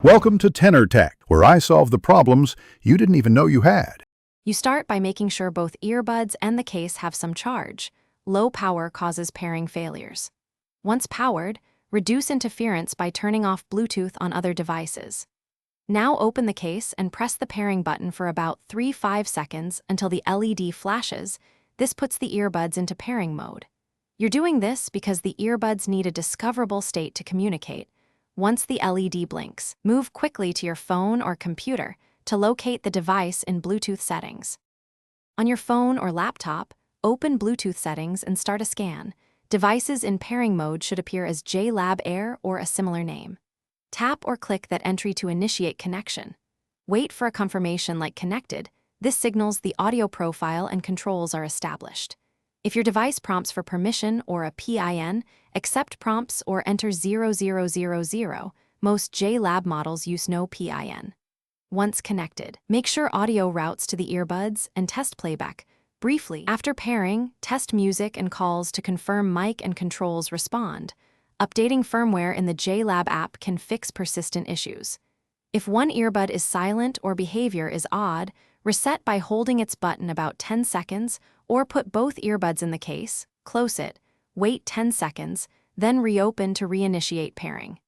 Welcome to Tenor Tech, where I solve the problems you didn't even know you had. You start by making sure both earbuds and the case have some charge. Low power causes pairing failures. Once powered, reduce interference by turning off Bluetooth on other devices. Now open the case and press the pairing button for about 3-5 seconds until the LED flashes. This puts the earbuds into pairing mode. You're doing this because the earbuds need a discoverable state to communicate. Once the LED blinks, move quickly to your phone or computer to locate the device in Bluetooth settings. On your phone or laptop, open Bluetooth settings and start a scan. Devices in pairing mode should appear as JLab Air or a similar name. Tap or click that entry to initiate connection. Wait for a confirmation like connected. This signals the audio profile and controls are established. If your device prompts for permission or a PIN, accept prompts or enter 0000. Most JLab models use no PIN. Once connected, make sure audio routes to the earbuds and test playback. Briefly, after pairing, test music and calls to confirm mic and controls respond. Updating firmware in the JLab app can fix persistent issues. If one earbud is silent or behavior is odd, reset by holding its button about 10 seconds or put both earbuds in the case, close it, wait 10 seconds, then reopen to reinitiate pairing.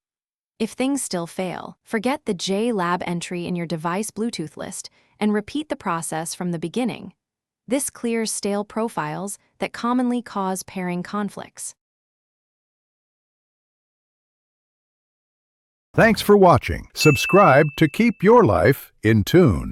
If things still fail, forget the JLab entry in your device Bluetooth list and repeat the process from the beginning. This clears stale profiles that commonly cause pairing conflicts. Thanks for watching. Subscribe to keep your life in tune.